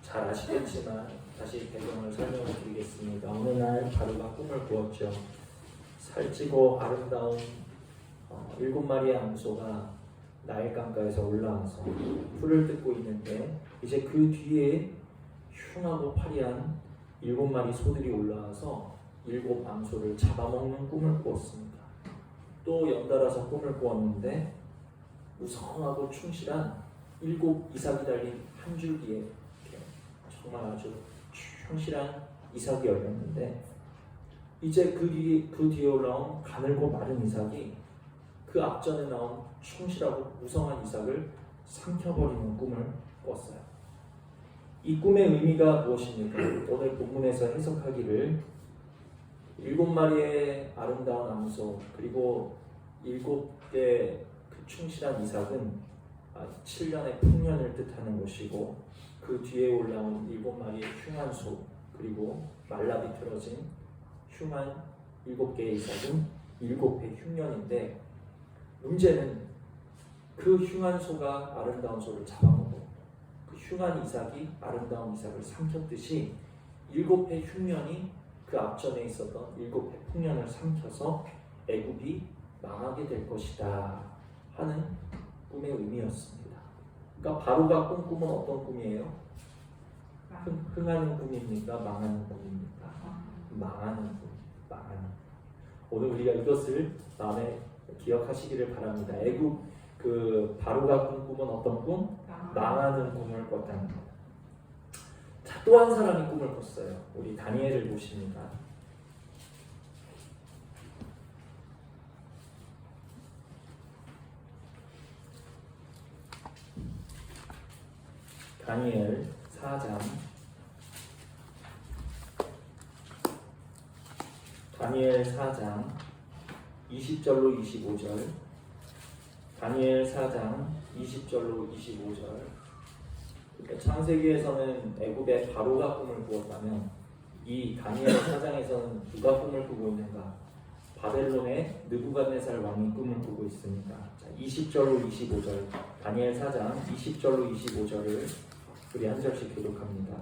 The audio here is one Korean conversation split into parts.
잘 아시겠지만 다시 배경을 설명을 드리겠습니다. 어느 날 바로가 꿈을 꾸었죠. 살찌고 아름다운 7마리의 암소가 나일강가에서 올라와서 풀을 뜯고 있는데 이제 그 뒤에 흉하고 파리한 7마리 소들이 올라와서 7 암소를 잡아먹는 꿈을 꾸었습니다. 또 연달아서 꿈을 꾸었는데 우성하고 충실한 7 이삭이 달린 한 줄기에 정말 아주 충실한 이삭이었는데 이제 그 뒤에 올라온 가늘고 마른 이삭이 그 앞전에 나온 충실하고 무성한 이삭을 삼켜버리는 꿈을 꿨어요. 이 꿈의 의미가 무엇입니까? 오늘 본문에서 해석하기를 7마리의 아름다운 암소 그리고 7개 그 충실한 이삭은 7년의 풍년을 뜻하는 것이고 그 뒤에 올라온 7마리의 흉한 소 그리고 말라 비틀어진 흉한 7개의 이삭은 7회 흉년인데 문제는 그 흉한 소가 아름다운 소를 잡아먹고 그 흉한 이삭이 아름다운 이삭을 삼켰듯이 7회 흉년이 그 앞전에 있었던 7회 풍년을 삼켜서 애굽이 망하게 될 것이다 하는 꿈의 의미였습니다. 그러니까 바로가 꾼 꿈은 어떤 꿈이에요? 흥하는 꿈입니까? 망하는 꿈입니까? 망하는 꿈. 망하는. 오늘 우리가 이것을 마음에 기억하시기를 바랍니다. 애굽 그 바로가 꾼 꿈은 어떤 꿈? 망하는 꿈을 꿨다는 것. 자, 또 한 사람이 꿈을 꿨어요. 우리 다니엘을 보십니다. 다니엘 4장 다니엘 4장 20절로 25절 다니엘 4장 20절로 25절 창세기에서는 애굽의 바로가 꿈을 꾸었다면 이 다니엘 4장에서는 누가 꿈을 꾸고 있는가? 바벨론의 느부갓네살 왕이 꿈을 꾸고 있습니다. 자, 20절로 25절 다니엘 4장 20절로 25절을 우리 한 절씩 교독합니다.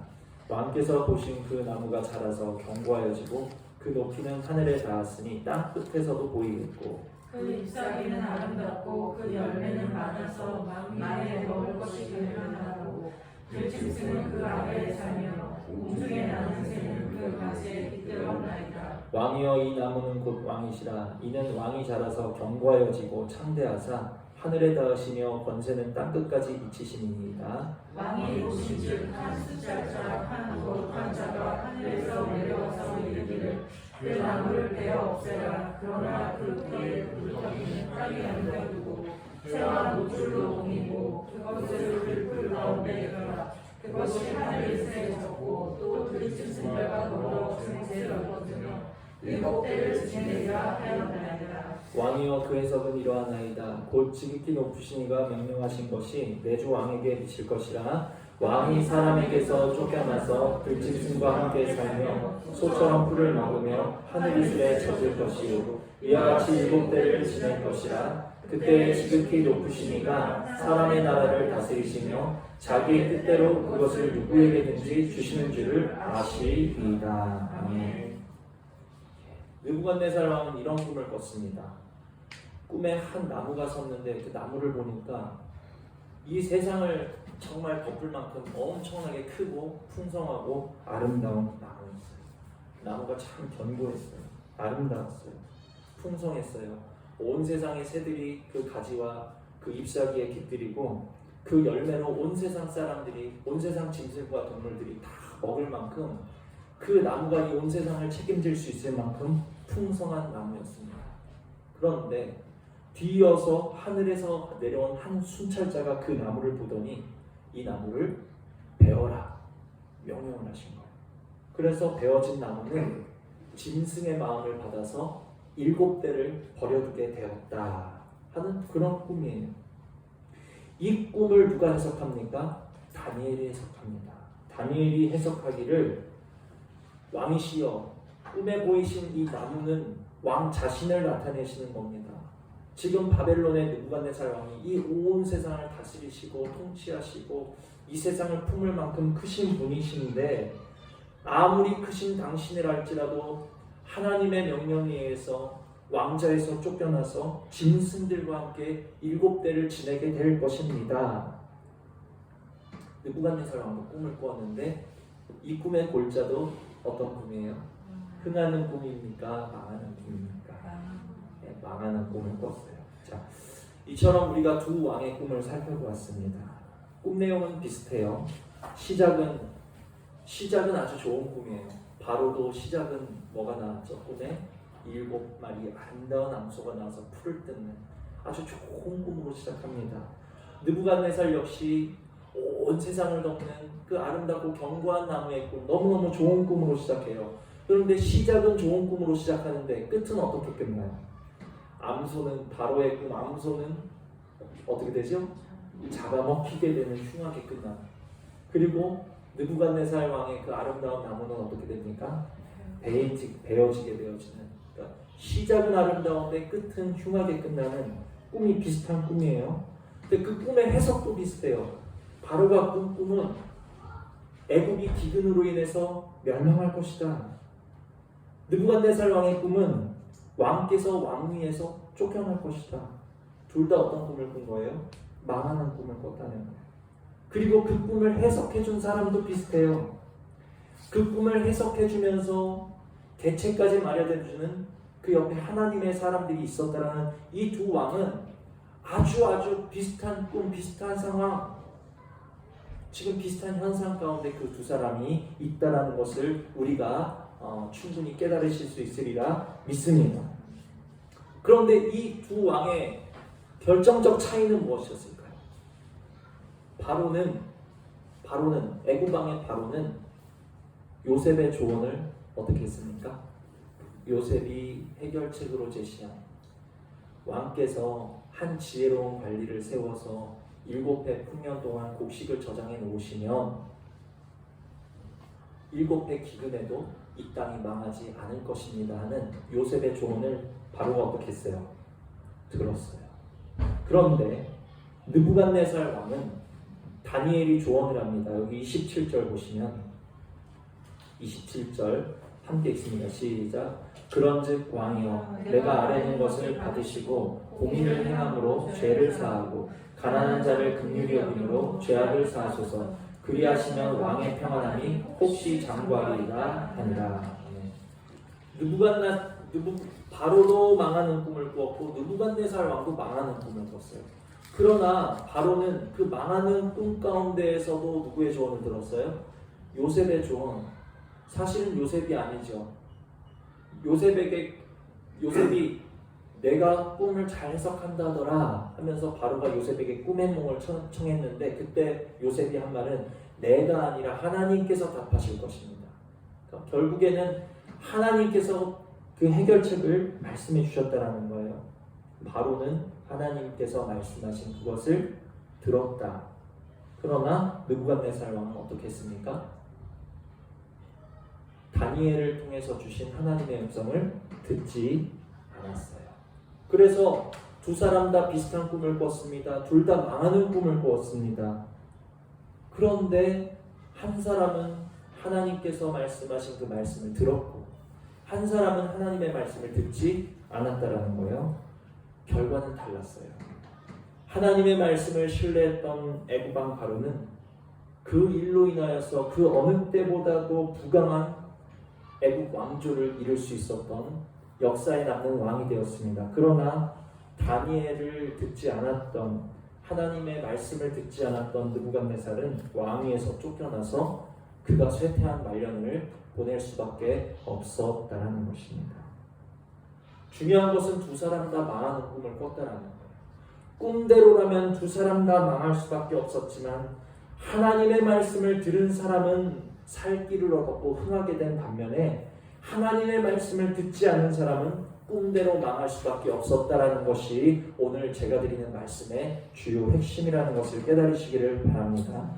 왕께서 보신 그 나무가 자라서 견고하여지고 그 높이는 하늘에 닿았으니 땅 끝에서도 보이겠고 그 잎사귀는 아름답고 그 열매는 많아서 만에 먹을 것이 가능하고 들짐승은 그 아래에 살며 공중에 나는 새는 그 가지에 깃들었나이다. 왕이여 이 나무는 곧 왕이시라. 이는 왕이 자라서 견고하여지고 창대하사 하늘에 닿으시며 권세는 땅끝까지 미치시니이다. 왕이 보신즉 한 숫자자 한 거룩한 자가 하늘에서 내려와서 이르기를 그 나무를 베어 없애라. 그러나 그 뿌리에 굴러있는 땅이 안되고 새와 노줄로 옮기고 그것을 들풀 가운데 열어라. 그것이 하늘의 새에 졌고 또 들짐승들과 더불어 증세를 얻으며 7대를 지내리라 하였나이다. 왕이여 그 해석은 이러하나이다. 곧 지극히 높으시니가 명령하신 것이 내 주 왕에게 미칠 것이라. 왕이 사람에게서 쫓겨나서 들짐승과 함께 살며 소처럼 풀을 먹으며 하늘 이슬에 젖을 것이요 이와 같이 7대를 지낼 것이라. 그때 지극히 높으시니가 사람의 나라를 다스리시며 자기 뜻대로 그것을 누구에게든지 주시는 줄을 아시리이다. 아멘. 느부갓네살 왕은 이런 꿈을 꿨습니다. 꿈에 한 나무가 섰는데 그 나무를 보니까 이 세상을 정말 덮을 만큼 엄청나게 크고 풍성하고 아름다운 나무였어요. 나무가 참 견고했어요. 아름다웠어요. 풍성했어요. 온 세상의 새들이 그 가지와 그 잎사귀에 깃들이고 그 열매로 온 세상 사람들이 온 세상 짐승과 동물들이 다 먹을 만큼 그 나무가 이 온 세상을 책임질 수 있을 만큼 풍성한 나무였습니다. 그런데 뒤이어서 하늘에서 내려온 한 순찰자가 그 나무를 보더니 이 나무를 베어라 명령을 하신 거예요. 그래서 베어진 나무는 짐승의 마음을 받아서 7대를 버려두게 되었다 하는 그런 꿈이에요. 이 꿈을 누가 해석합니까? 다니엘이 해석합니다. 다니엘이 해석하기를 왕이시여 꿈에 보이신 이 나무는 왕 자신을 나타내시는 겁니다. 지금 바벨론의 느부갓네살 왕이 이 온 세상을 다스리시고 통치하시고 이 세상을 품을 만큼 크신 분이신데 아무리 크신 당신을 할지라도 하나님의 명령에 의해서 왕자에서 쫓겨나서 짐승들과 함께 7대를 지내게 될 것입니다. 느부갓네살 왕도 꿈을 꾸었는데 이 꿈의 골자도 어떤 꿈이에요? 흥하는 꿈입니까? 망하는 꿈입니까? 네, 망하는 꿈을 꿨어요. 자, 이처럼 우리가 두 왕의 꿈을 살펴보았습니다. 꿈 내용은 비슷해요. 시작은 아주 좋은 꿈이에요. 바로도 시작은 뭐가 나왔죠? 꿈에 7마리 아름다운 암소가 나와서 풀을 뜯는 아주 좋은 꿈으로 시작합니다. 느부갓네살 역시 온 세상을 덮는 그 아름답고 견고한 나무의 꿈, 너무너무 좋은 꿈으로 시작해요. 그런데 시작은 좋은 꿈으로 시작하는데 끝은 어떻게 끝나요? 암소는 바로의 꿈, 암소는 어떻게 되죠? 잡아먹히게 되는 흉하게 끝나요. 그리고 느부갓네살 왕의 그 아름다운 나무는 어떻게 됩니까? 베어지게 되어지는. 그러니까 시작은 아름다운데 끝은 흉하게 끝나는 꿈이 비슷한 꿈이에요. 근데 그 꿈의 해석도 비슷해요. 바로가 꾼 꿈은 애굽이 기근으로 인해서 멸망할 것이다. 느부갓네살 왕의 꿈은 왕께서 왕위에서 쫓겨날 것이다. 둘 다 어떤 꿈을 꾼 거예요? 망하는 꿈을 꿨다는 거예요. 그리고 그 꿈을 해석해 준 사람도 비슷해요. 그 꿈을 해석해 주면서 대책까지 마련해 주는 그 옆에 하나님의 사람들이 있었다라는 이 두 왕은 아주 비슷한 꿈, 비슷한 상황, 지금 비슷한 현상 가운데 그 두 사람이 있다라는 것을 우리가 충분히 깨달으실 수 있으리라 믿습니다. 그런데 이 두 왕의 결정적 차이는 무엇이었을까요? 바로는 애굽 왕의 바로는 요셉의 조언을 어떻게 했습니까? 요셉이 해결책으로 제시한 왕께서 한 지혜로운 관리를 세워서 7해 풍년 동안 곡식을 저장해 놓으시면 7해 기근에도 이 땅이 망하지 않을 것입니다 하는 요셉의 조언을 바로가 어떻게 했어요? 들었어요. 그런데 느부갓네살 왕은 다니엘이 조언을 합니다. 여기 27절 보시면 27절 함께 읽습니다. 시작. 그런즉 왕이여 내가 아뢰는 것을 받으시고 공의를 행함으로 죄를 사하고 가난한 자를 긍휼히 여김으로 죄악을 사하소서. 그리하시면 왕의 평안함이 혹시 장구하리이다 하니라. 바로도 망하는 꿈을 꾸었고 느부갓네살 왕도 망하는 꿈을 꿨어요. 그러나 바로는 그 망하는 꿈 가운데에서도 누구의 조언을 들었어요? 요셉의 조언. 사실은 요셉이 아니죠. 요셉이 내가 꿈을 잘 해석한다더라 하면서 바로가 요셉에게 꿈의 몽을 청했는데 그때 요셉이 한 말은 내가 아니라 하나님께서 답하실 것입니다. 그러니까 결국에는 하나님께서 그 해결책을 말씀해 주셨다라는 거예요. 바로는 하나님께서 말씀하신 그것을 들었다. 그러나 느부갓네살 왕은 어떻게 했습니까? 다니엘을 통해서 주신 하나님의 음성을 듣지 않았어요. 그래서 두 사람 다 비슷한 꿈을 꿨습니다. 둘 다 망하는 꿈을 꿨습니다. 그런데 한 사람은 하나님께서 말씀하신 그 말씀을 들었고 한 사람은 하나님의 말씀을 듣지 않았다라는 거예요. 결과는 달랐어요. 하나님의 말씀을 신뢰했던 애굽 왕 바로는 그 일로 인하여서 그 어느 때보다도 부강한 애굽 왕조를 이룰 수 있었던 역사에 남는 왕이 되었습니다. 그러나 다니엘을 듣지 않았던 하나님의 말씀을 듣지 않았던 느부갓네살은 왕위에서 쫓겨나서 그가 쇠퇴한 말년을 보낼 수밖에 없었다라는 것입니다. 중요한 것은 두 사람 다 망하는 꿈을 꿨다라는 거예요. 꿈대로라면 두 사람 다 망할 수밖에 없었지만 하나님의 말씀을 들은 사람은 살 길을 얻었고 흥하게 된 반면에 하나님의 말씀을 듣지 않은 사람은 꿈대로 망할 수밖에 없었다라는 것이 오늘 제가 드리는 말씀의 주요 핵심이라는 것을 깨달으시기를 바랍니다.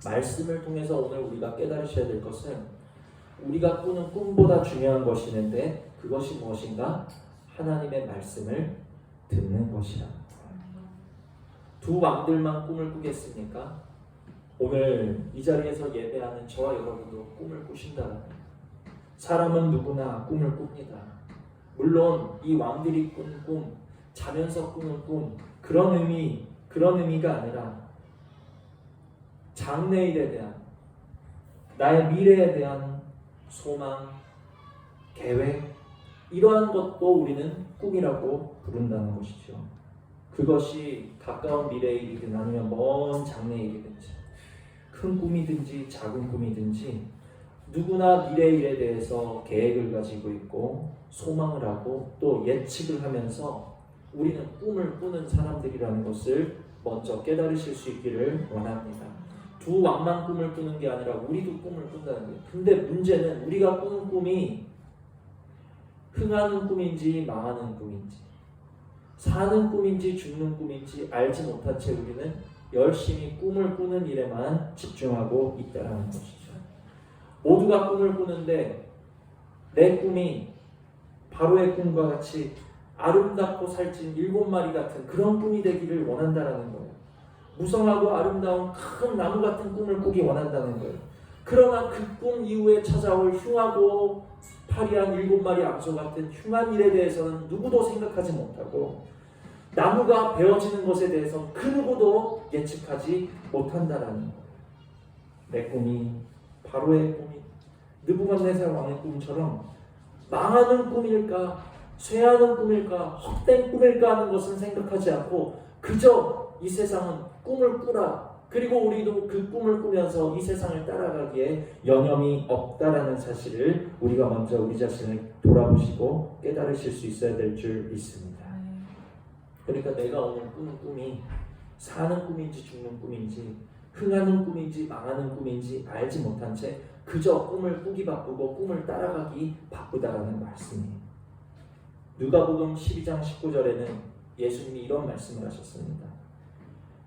말씀을 통해서 오늘 우리가 깨달으셔야 될 것은 우리가 꾸는 꿈보다 중요한 것이 있는데 그것이 무엇인가? 하나님의 말씀을 듣는 것이라. 두 왕들만 꿈을 꾸겠습니까? 오늘 이 자리에서 예배하는 저와 여러분도 꿈을 꾸신다는 거예요. 사람은 누구나 꿈을 꿉니다. 물론 이 왕들이 꾼 꿈, 자면서 꾸는 꿈, 그런 의미가 아니라 장래일에 대한, 나의 미래에 대한 소망, 계획, 이러한 것도 우리는 꿈이라고 부른다는 것이죠. 그것이 가까운 미래의 일이든 아니면 먼 장래의 일이든지, 큰 꿈이든지 작은 꿈이든지 누구나 미래의 일에 대해서 계획을 가지고 있고 소망을 하고 또 예측을 하면서 우리는 꿈을 꾸는 사람들이라는 것을 먼저 깨달으실 수 있기를 원합니다. 두 왕만 꿈을 꾸는 게 아니라 우리도 꿈을 꾼다는 거예요. 근데 문제는 우리가 꾸는 꿈이 흥하는 꿈인지 망하는 꿈인지, 사는 꿈인지 죽는 꿈인지 알지 못한 채 우리는 열심히 꿈을 꾸는 일에만 집중하고 있다는 것이죠. 모두가 꿈을 꾸는데 내 꿈이 바로의 꿈과 같이 아름답고 살찐 7마리 같은 그런 꿈이 되기를 원한다는 거예요. 무성하고 아름다운 큰 나무 같은 꿈을 꾸기 원한다는 거예요. 그러나 그 꿈 이후에 찾아올 흉하고 파리한 7마리 암소 같은 흉한 일에 대해서는 누구도 생각하지 못하고 나무가 베어지는 것에 대해서 그 누구도 예측하지 못한다라는 거예요. 내 꿈이 바로의 꿈이 느부갓네살 왕의 꿈처럼 망하는 꿈일까 쇠하는 꿈일까 헛된 꿈일까 하는 것은 생각하지 않고 그저 이 세상은 꿈을 꾸라, 그리고 우리도 그 꿈을 꾸면서 이 세상을 따라가기에 여념이 없다라는 사실을 우리가 먼저 우리 자신을 돌아보시고 깨달으실 수 있어야 될 줄 믿습니다. 그러니까 내가 오늘 꾸는 꿈이 사는 꿈인지 죽는 꿈인지 흥하는 꿈인지 망하는 꿈인지 알지 못한 채 그저 꿈을 꾸기 바쁘고 꿈을 따라가기 바쁘다라는 말씀이에요. 누가복음 12장 19절에는 예수님이 이런 말씀을 하셨습니다.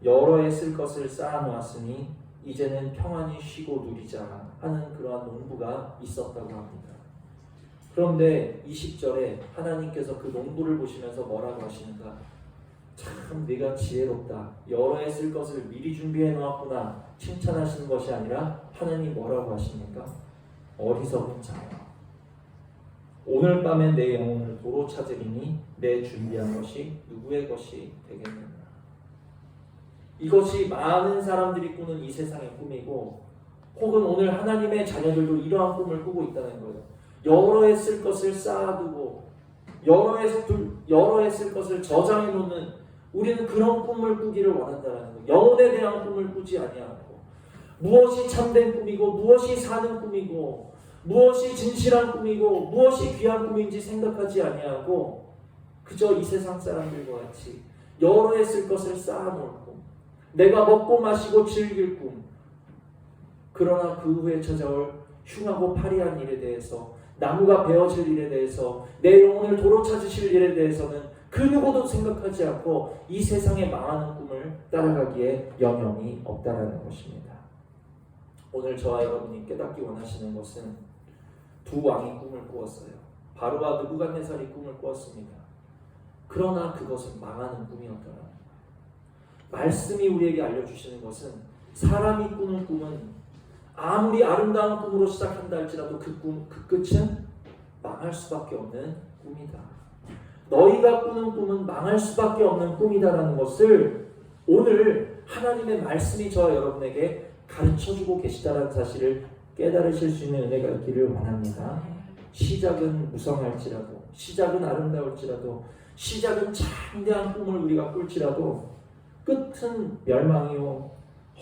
여러 해 쓸 것을 쌓아놓았으니 이제는 평안히 쉬고 누리자 하는 그러한 농부가 있었다고 합니다. 그런데 20절에 하나님께서 그 농부를 보시면서 뭐라고 하시는가? 참 네가 지혜롭다. 여러 해 쓸 것을 미리 준비해 놓았구나. 칭찬하시는 것이 아니라 하나님 뭐라고 하십니까? 어리석은 자야. 오늘 밤에 내 영혼을 도로 찾으리니 내 준비한 것이 누구의 것이 되겠느냐. 이것이 많은 사람들이 꾸는 이 세상의 꿈이고 혹은 오늘 하나님의 자녀들도 이러한 꿈을 꾸고 있다는 거예요. 여러 해 쓸 것을 쌓아두고 여러 해 쓸 것을 저장해 놓는 우리는 그런 꿈을 꾸기를 원한다는 거예요. 영혼에 대한 꿈을 꾸지 아니하고 무엇이 참된 꿈이고 무엇이 사는 꿈이고 무엇이 진실한 꿈이고 무엇이 귀한 꿈인지 생각하지 아니하고 그저 이 세상 사람들과 같이 여러 해 쓸 것을 쌓아놓을 꿈, 내가 먹고 마시고 즐길 꿈, 그러나 그 후에 찾아올 흉하고 파리한 일에 대해서 나무가 베어질 일에 대해서 내 영혼을 도로 찾으실 일에 대해서는 그 누구도 생각하지 않고 이 세상에 망하는 꿈을 따라가기에 여념이 없다라는 것입니다. 오늘 저와 여러분이 깨닫기 원하시는 것은 두 왕이 꿈을 꾸었어요. 바로와 느부갓네살이 꿈을 꾸었습니다. 그러나 그것은 망하는 꿈이었더라. 말씀이 우리에게 알려주시는 것은 사람이 꾸는 꿈은 아무리 아름다운 꿈으로 시작한다 할지라도 그 끝은 망할 수밖에 없는 꿈이다. 너희가 꾸는 꿈은 망할 수밖에 없는 꿈이다라는 것을 오늘 하나님의 말씀이 저와 여러분에게 가르쳐주고 계시다는 사실을 깨달으실 수 있는 은혜가 있기를 원합니다. 시작은 무성할지라도, 시작은 아름다울지라도, 시작은 창대한 꿈을 우리가 꿀지라도 끝은 멸망이요,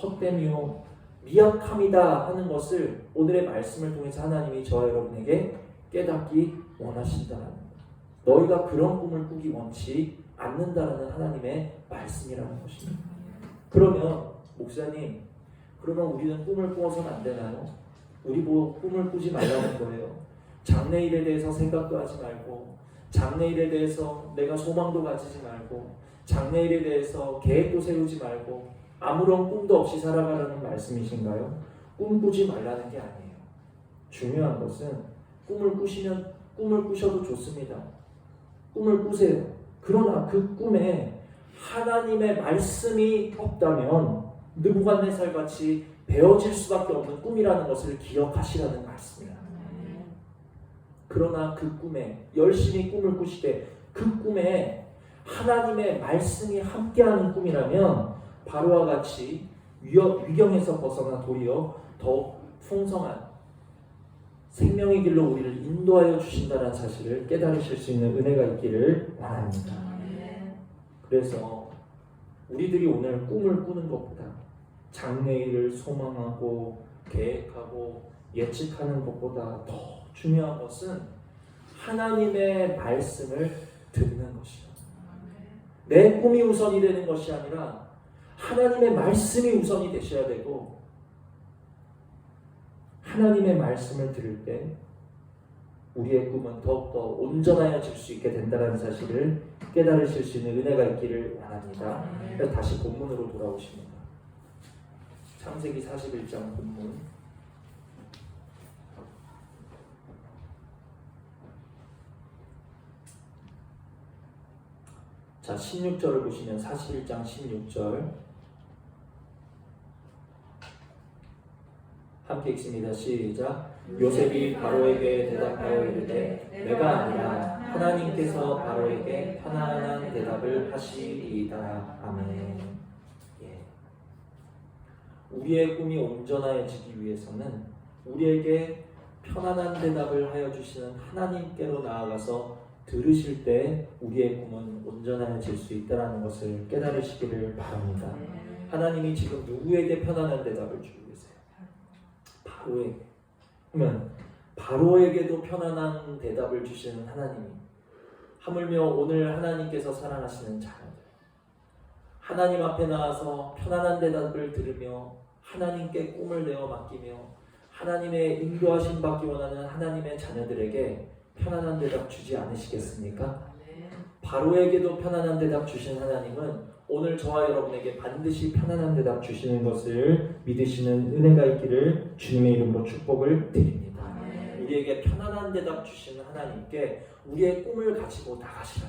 헛됨이요, 미약함이다 하는 것을 오늘의 말씀을 통해서 하나님이 저와 여러분에게 깨닫기 원하신다는 거예요. 너희가 그런 꿈을 꾸기 원치 않는다는 하나님의 말씀이라는 것입니다. 그러면 목사님, 그러면 우리는 꿈을 꾸어서는 안 되나요? 우리 뭐 꿈을 꾸지 말라는 거예요. 장래일에 대해서 생각도 하지 말고 장래일에 대해서 내가 소망도 가지지 말고 장래일에 대해서 계획도 세우지 말고 아무런 꿈도 없이 살아가라는 말씀이신가요? 꿈 꾸지 말라는 게 아니에요. 중요한 것은 꿈을 꾸셔도 좋습니다. 꿈을 꾸세요. 그러나 그 꿈에 하나님의 말씀이 없다면 느부갓네살 같이 베어질 수밖에 없는 꿈이라는 것을 기억하시라는 말씀이야. 그러나 그 꿈에 열심히 꿈을 꾸시되 그 꿈에 하나님의 말씀이 함께하는 꿈이라면 바로와 같이 위경에서 벗어나 도리어 더욱 풍성한 생명의 길로 우리를 인도하여 주신다는 사실을 깨달으실 수 있는 은혜가 있기를 바랍니다. 그래서 우리들이 오늘 꿈을 꾸는 것보다 장래일을 소망하고 계획하고 예측하는 것보다 더 중요한 것은 하나님의 말씀을 듣는 것이다. 내 꿈이 우선이 되는 것이 아니라 하나님의 말씀이 우선이 되셔야 되고, 하나님의 말씀을 들을 때 우리의 꿈은 더욱더 온전하여질 수 있게 된다는 사실을 깨달으실 수 있는 은혜가 있기를 원합니다. 그래서 다시 본문으로 돌아오십니다. 창세기 41장 본문. 자, 16절을 보시면 41장 16절 함께 읽습니다. 시작. 요셉이 바로에게 대답하여 이르되 내가 아니라 하나님께서 바로에게 편안한 대답을 하시리이다. 아멘. 예. 우리의 꿈이 온전해지기 위해서는 우리에게 편안한 대답을 하여 주시는 하나님께로 나아가서 들으실 때 우리의 꿈은 온전해질 수 있다는 것을 깨달으시기를 바랍니다. 하나님이 지금 누구에게 편안한 대답을 주고 계세요? 바로에게. 그러면 바로에게도 편안한 대답을 주시는 하나님이, 하물며 오늘 하나님께서 사랑하시는 자녀들, 하나님 앞에 나와서 편안한 대답을 들으며 하나님께 꿈을 내어 맡기며 하나님의 인도하심 받기 원하는 하나님의 자녀들에게 편안한 대답 주지 않으시겠습니까? 바로에게도 편안한 대답 주신 하나님은 오늘 저와 여러분에게 반드시 편안한 대답 주시는 것을 믿으시는 은혜가 있기를 주님의 이름으로 축복을 드립니다. 우리에게 편안한 대답 주시는 하나님께 우리의 꿈을 가지고 나가시라.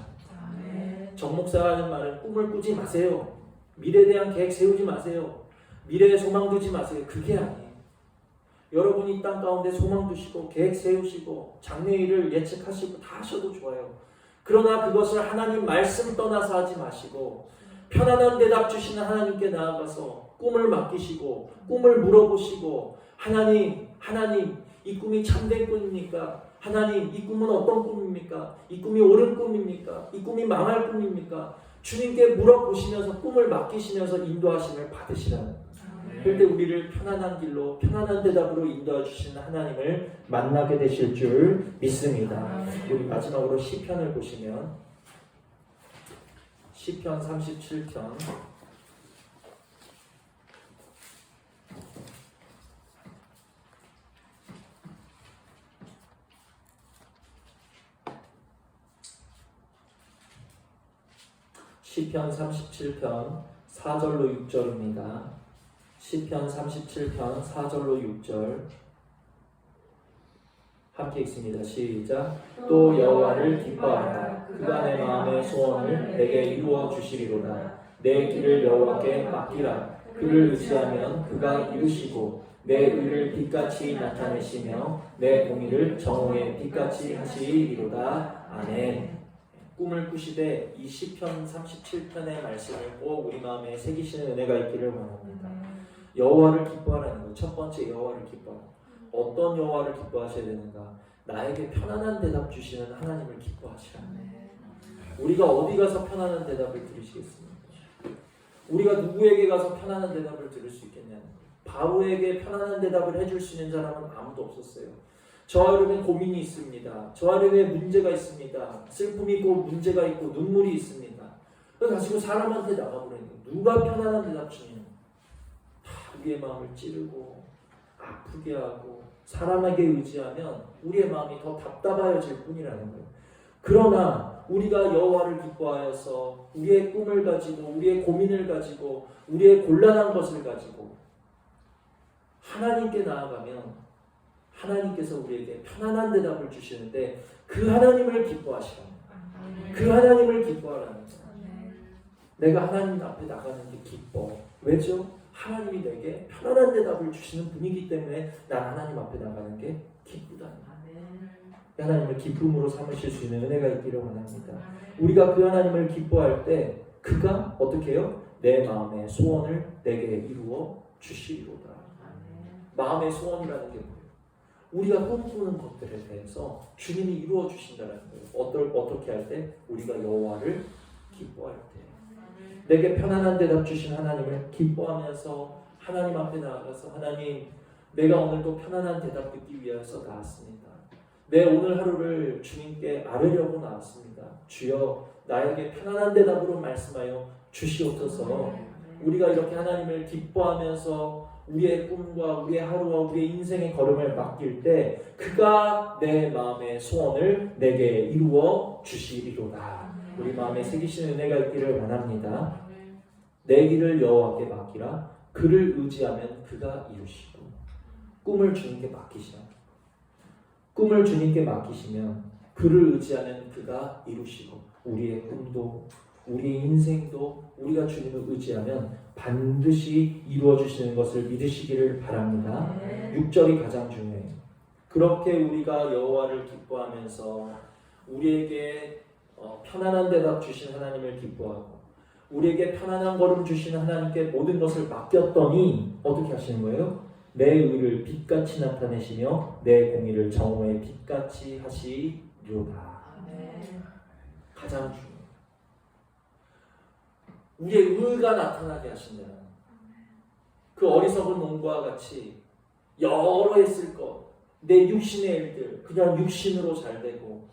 정 목사가 하는 말은 꿈을 꾸지 마세요. 미래에 대한 계획 세우지 마세요. 미래에 소망 두지 마세요. 그게 아니에요. 여러분이 이 땅 가운데 소망 두시고 계획 세우시고 장래일을 예측하시고 다 하셔도 좋아요. 그러나 그것을 하나님 말씀 떠나서 하지 마시고 편안한 대답 주시는 하나님께 나아가서 꿈을 맡기시고 꿈을 물어보시고 하나님 이 꿈이 참된 꿈입니까? 하나님 이 꿈은 어떤 꿈입니까? 이 꿈이 옳은 꿈입니까? 이 꿈이 망할 꿈입니까? 주님께 물어보시면서 꿈을 맡기시면서 인도하심을 받으시라는, 그럴 때 우리를 편안한 길로 편안한 대답으로 인도해 주시는 하나님을 만나게 되실 줄 믿습니다. 우리 마지막으로 시편을 보시면 시편 37편 시편 37편 4절로 6절입니다. 시편 37편 4절로 6절 함께 읽습니다. 시작. 또 여호와를 기뻐하라. 그가 내 마음의 소원을 내게 이루어 주시리로다. 내 길을 여호와께 맡기라. 그를 의지하면 그가 이루시고 내 의를 빛같이 나타내시며 내 공의를 정오의 빛같이 하시리로다. 아멘. 꿈을 꾸시되 이 시편 37편의 말씀을 꼭 우리 마음에 새기시는 은혜가 있기를 원합니다. 여호와를 기뻐하라는 것. 첫 번째, 여호와를 기뻐하라. 어떤 여호와를 기뻐하셔야 되는가? 나에게 편안한 대답 주시는 하나님을 기뻐하시라. 우리가 어디 가서 편안한 대답을 들으시겠습니까? 우리가 누구에게 가서 편안한 대답을 들을 수 있겠냐는 거예요. 바로에게 편안한 대답을 해줄 수 있는 사람은 아무도 없었어요. 저와 여러분 고민이 있습니다. 저와 여러분의 문제가 있습니다. 슬픔이 있고 문제가 있고 눈물이 있습니다. 그걸 가지고 사람한테 나가보라는 거예요. 누가 편안한 대답 주냐? 다 우리의 마음을 찌르고 아프게 하고 사람에게 의지하면 우리의 마음이 더 답답해질 뿐이라는 거예요. 그러나 우리가 여호와를 기뻐하여서 우리의 꿈을 가지고 우리의 고민을 가지고 우리의 곤란한 것을 가지고 하나님께 나아가면 하나님께서 우리에게 편안한 대답을 주시는데 그 하나님을 기뻐하시라. 그 하나님을 기뻐하라는 거예요. 내가 하나님 앞에 나가는 게 기뻐. 왜죠? 하나님이 내게 편안한 대답을 주시는 분이기 때문에 난 하나님 앞에 나가는 게 기쁘다는 거예요. 하나님을 기쁨으로 삼으실 수 있는 은혜가 있기를 원합니다. 우리가 그 하나님을 기뻐할 때 그가 어떻게 해요? 내 마음의 소원을 내게 이루어 주시리로다. 마음의 소원이라는 게 뭐예요? 우리가 꿈꾸는 것들에 대해서 주님이 이루어 주신다는 거예요. 어떻게 할 때? 우리가 여호와를 기뻐할 때. 내게 편안한 대답 주신 하나님을 기뻐하면서 하나님 앞에 나아가서 하나님, 내가 오늘도 편안한 대답 듣기 위해서 나왔습니다. 내 오늘 하루를 주님께 아뢰려고 나왔습니다. 주여, 나에게 편안한 대답으로 말씀하여 주시옵소서. 우리가 이렇게 하나님을 기뻐하면서 우리의 꿈과 우리의 하루와 우리의 인생의 걸음을 맡길 때 그가 내 마음의 소원을 내게 이루어 주시리로다. 우리 마음에 새기시는 은혜가 있기를 원합니다. 내 길을 여호와께 맡기라. 그를 의지하면 그가 이루시고. 꿈을 주님께 맡기시라. 꿈을 주님께 맡기시면 그를 의지하면 그가 이루시고, 우리의 꿈도 우리의 인생도 우리가 주님을 의지하면 반드시 이루어 주시는 것을 믿으시기를 바랍니다. 6절이 가장 중요해요. 그렇게 우리가 여호와를 기뻐하면서 우리에게 편안한 대답 주신 하나님을 기뻐하고 우리에게 편안한 걸음 주신 하나님께 모든 것을 맡겼더니 어떻게 하시는 거예요? 내 의를 빛같이 나타내시며 내 공의를 정오의 빛같이 하시리로다. 가장 중요해요. 우리의 의가 나타나게 하신다는 그 어리석은 놈과 같이 여러 했을 것, 내 육신의 일들 그냥 육신으로 잘 되고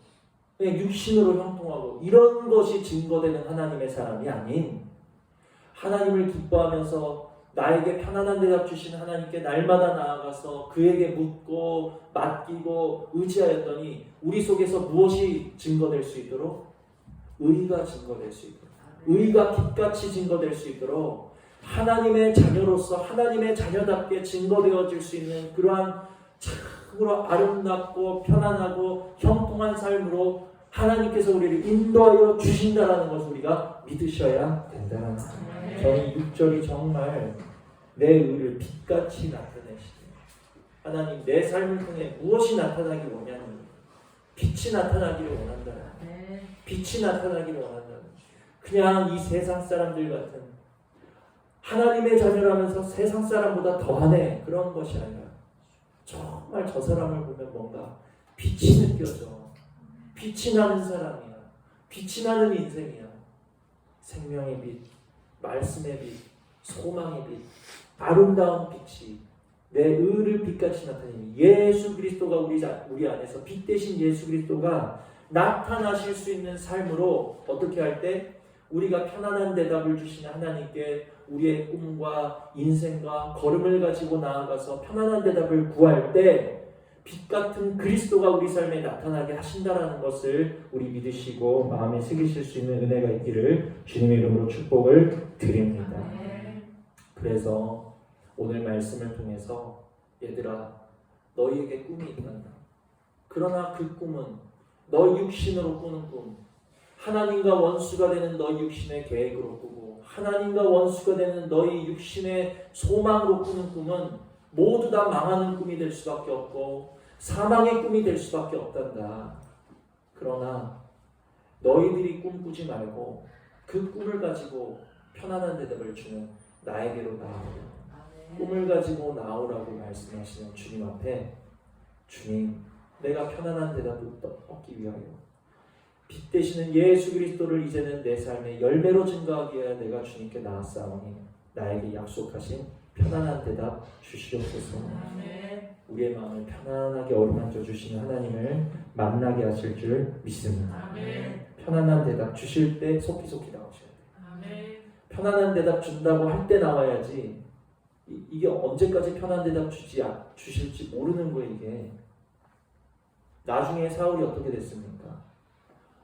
그냥 육신으로 형통하고 이런 것이 증거되는 하나님의 사람이 아닌, 하나님을 기뻐하면서 나에게 편안한 대답 주신 하나님께 날마다 나아가서 그에게 묻고 맡기고 의지하였더니 우리 속에서 무엇이 증거될 수 있도록? 의가 증거될 수 있도록, 의가 빛같이 증거될 수 있도록 하나님의 자녀로서 하나님의 자녀답게 증거되어질 수 있는 그러한 참으로 아름답고 편안하고 형통한 삶으로 하나님께서 우리를 인도하여 주신다는 것을 우리가 믿으셔야 된다는 거예요. 저는 6절이 정말 내 의를 빛같이 나타내시네요. 하나님, 내 삶을 통해 무엇이 나타나기 원하니? 빛이 나타나기를 원한다. 빛이 나타나기를 원한다. 그냥 이 세상 사람들 같은 하나님의 자녀라면서 세상 사람보다 더하네 그런 것이 아니라 정말 저 사람을 보면 뭔가 빛이 느껴져. 빛이 나는 사람이야. 빛이 나는 인생이야. 생명의 빛, 말씀의 빛, 소망의 빛, 아름다운 빛이 내 의를 빛같이 나타내니 예수 그리스도가 우리 안에서 빛 대신 예수 그리스도가 나타나실 수 있는 삶으로 어떻게 할 때 우리가 편안한 대답을 주시는 하나님께 우리의 꿈과 인생과 걸음을 가지고 나아가서 편안한 대답을 구할 때 빛 같은 그리스도가 우리 삶에 나타나게 하신다라는 것을 우리 믿으시고 마음에 새기실 수 있는 은혜가 있기를 주님의 이름으로 축복을 드립니다. 그래서 오늘 말씀을 통해서 얘들아, 너희에게 꿈이 있단다. 그러나 그 꿈은 너희 육신으로 꾸는 꿈, 하나님과 원수가 되는 너희 육신의 계획으로 꾸고 하나님과 원수가 되는 너희 육신의 소망으로 꾸는 꿈은 모두 다 망하는 꿈이 될 수밖에 없고 사망의 꿈이 될 수밖에 없단다. 그러나 너희들이 꿈꾸지 말고 그 꿈을 가지고 편안한 대답을 주는 나에게로 나아오라. 꿈을 가지고 나오라고 말씀하시는 주님 앞에, 주님, 내가 편안한 대답을 얻기 위하여 빛 되시는 예수 그리스도를 이제는 내 삶의 열매로 증거하기 위하여 내가 주님께 나아싸우니 나에게 약속하신 편안한 대답 주시옵소서. 우리의 마음을 편안하게 어루만져 주시는 하나님을 만나게 하실 줄 믿습니다. 편안한 대답 주실 때 속히속히 나오셔야 돼요. 편안한 대답 준다고 할 때 나와야지 이게 언제까지 편안한 대답 주실지 모르는 거예요. 이게 나중에 사울이 어떻게 됐습니까?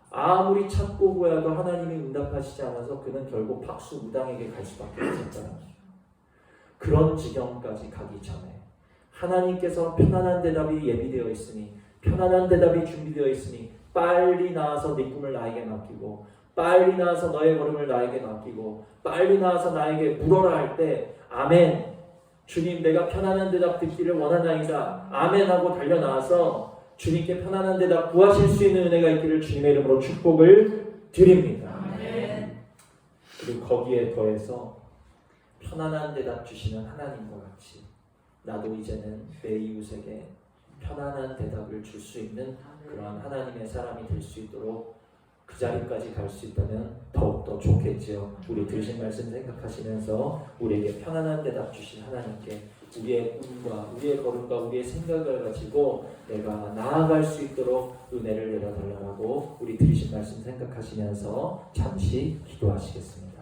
아무리 찾고 구해도 하나님이 응답하시지 않아서 그는 결국 박수무당에게 갈 수밖에 없었다. 그런 지경까지 가기 전에 하나님께서 편안한 대답이 예비되어 있으니, 편안한 대답이 준비되어 있으니 빨리 나와서 네 꿈을 나에게 맡기고 빨리 나와서 너의 걸음을 나에게 맡기고 빨리 나와서 나에게 물어라 할 때 아멘 주님 내가 편안한 대답 듣기를 원하나이다 아멘 하고 달려나와서 주님께 편안한 대답 구하실 수 있는 은혜가 있기를 주님의 이름으로 축복을 드립니다. 아멘. 그리고 거기에 더해서 편안한 대답 주시는 하나님과 같이 나도 이제는 내 이웃에게 편안한 대답을 줄 수 있는 그러한 하나님의 사람이 될 수 있도록 그 자리까지 갈 수 있다면 더욱더 좋겠지요. 우리 들으신 말씀 생각하시면서 우리에게 편안한 대답 주신 하나님께 우리의 꿈과 우리의 걸음과 우리의 생각을 가지고 내가 나아갈 수 있도록 은혜를 내려달라고 우리 들으신 말씀 생각하시면서 잠시 기도하시겠습니다.